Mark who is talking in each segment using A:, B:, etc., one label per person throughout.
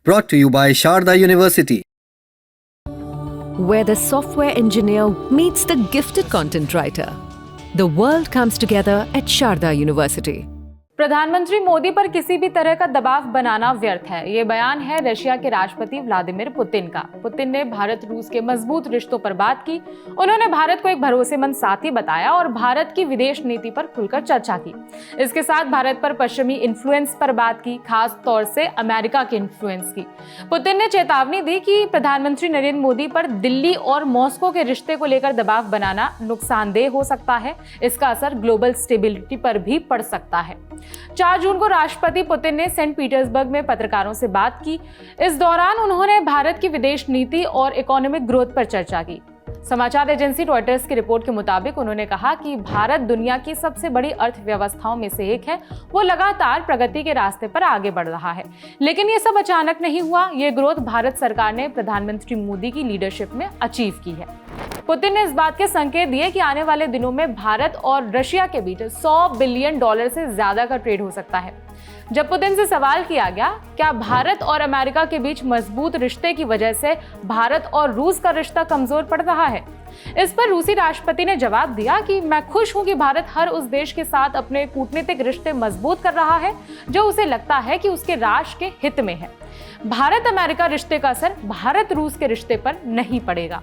A: Brought to you by Sharda University.
B: Where the software engineer meets the gifted content writer. The world comes together at Sharda University.
C: प्रधानमंत्री मोदी पर किसी भी तरह का दबाव बनाना व्यर्थ है। ये बयान है रशिया के राष्ट्रपति व्लादिमीर पुतिन का। पुतिन ने भारत रूस के मजबूत रिश्तों पर बात की। उन्होंने भारत को एक भरोसेमंद साथी बताया और भारत की विदेश नीति पर खुलकर चर्चा की। इसके साथ भारत पर पश्चिमी इन्फ्लुएंस पर बात की, खास तौर से अमेरिका के इन्फ्लुएंस की। पुतिन ने चेतावनी दी कि प्रधानमंत्री नरेंद्र मोदी पर दिल्ली और मॉस्को के रिश्ते को लेकर दबाव बनाना नुकसानदेह हो सकता है। इसका असर ग्लोबल स्टेबिलिटी पर भी पड़ सकता है। 4 जून को राष्ट्रपति पुतिन ने सेंट पीटर्सबर्ग में पत्रकारों से बात की। इस दौरान उन्होंने भारत की विदेश नीति और इकोनॉमिक ग्रोथ पर चर्चा की। समाचार एजेंसी रॉयटर्स की रिपोर्ट के मुताबिक उन्होंने कहा कि भारत दुनिया की सबसे बड़ी अर्थव्यवस्थाओं में से एक है। वो लगातार प्रगति के रास्ते पर आगे बढ़ रहा है, लेकिन ये सब अचानक नहीं हुआ। ये ग्रोथ भारत सरकार ने प्रधानमंत्री मोदी की लीडरशिप में अचीव की है। पुतिन ने इस बात के संकेत दिए कि आने वाले दिनों में भारत और रशिया के बीच $100 बिलियन से ज्यादा का ट्रेड हो सकता है। जब पुतिन से सवाल किया गया, क्या भारत और अमेरिका के बीच मजबूत रिश्ते की वजह से भारत और रूस का रिश्ता कमजोर पड़ रहा है, इस पर रूसी राष्ट्रपति ने जवाब दिया कि मैं खुश हूं कि भारत हर उस देश के साथ अपने कूटनीतिक रिश्ते मजबूत कर रहा है जो उसे लगता है कि उसके राष्ट्र के हित में है। भारत अमेरिका रिश्ते का असर भारत रूस के रिश्ते पर नहीं पड़ेगा।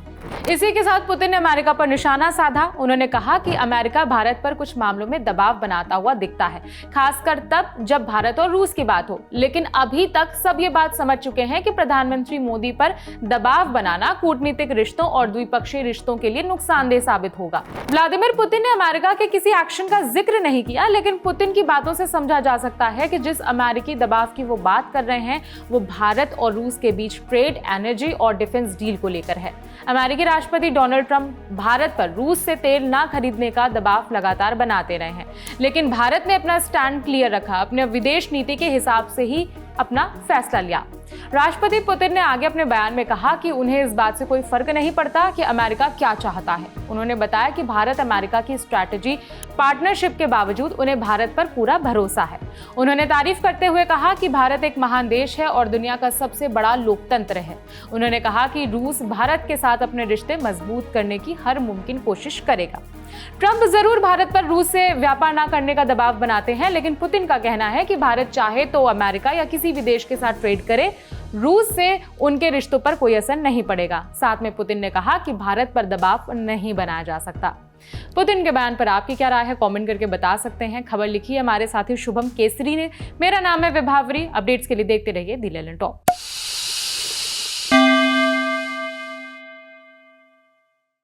C: इसी के साथ पुतिन ने अमेरिका पर निशाना साधा। उन्होंने कहा कि अमेरिका भारत पर कुछ मामलों में दबाव बनाता हुआ दिखता है, खासकर तब जब भारत और रूस की बात हो। लेकिन अभी तक सब ये बात समझ चुके हैं कि प्रधानमंत्री मोदी पर दबाव बनाना कूटनीतिक रिश्तों और द्विपक्षीय रिश्तों के लिए नुकसानदेह साबित होगा। व्लादिमीर पुतिन ने अमेरिका के किसी एक्शन का जिक्र नहीं किया, लेकिन पुतिन की बातों से समझा जा सकता है कि जिस अमेरिकी दबाव की वो बात कर रहे हैं वो भारत और रूस के बीच ट्रेड, एनर्जी और डिफेंस डील को लेकर है। अमेरिकी राष्ट्रपति डोनाल्ड ट्रंप भारत पर रूस से तेल ना खरीदने का दबाव लगातार बनाते रहे हैं, लेकिन भारत ने अपना स्टैंड क्लियर रखा, अपने विदेश नीति के हिसाब से ही अपना फैसला लिया। राष्ट्रपति पुतिन ने आगे अपने बयान में कहा कि उन्हें इस बात से कोई फर्क नहीं पड़ता कि अमेरिका क्या चाहता है। उन्होंने बताया कि भारत अमेरिका की स्ट्रैटेजी पार्टनरशिप के बावजूद उन्हें भारत पर पूरा भरोसा है। उन्होंने तारीफ करते हुए कहा कि भारत एक महान देश है और दुनिया का सबसे बड़ा लोकतंत्र है। उन्होंने कहा कि रूस भारत के साथ अपने रिश्ते मजबूत करने की हर मुमकिन कोशिश करेगा। ट्रंप जरूर भारत पर रूस से व्यापार न करने का दबाव बनाते हैं, लेकिन पुतिन का कहना है कि भारत चाहे तो अमेरिका या किसी भी देश के साथ ट्रेड करे, रूस से उनके रिश्तों पर कोई असर नहीं पड़ेगा। साथ में पुतिन ने कहा कि भारत पर दबाव नहीं बनाया जा सकता। पुतिन के बयान पर आपकी क्या राय है, कमेंट करके बता सकते हैं। खबर लिखी है हमारे साथी शुभम केसरी ने। मेरा नाम है विभावरी। अपडेट्स के लिए देखते रहिए दी ललन टॉप।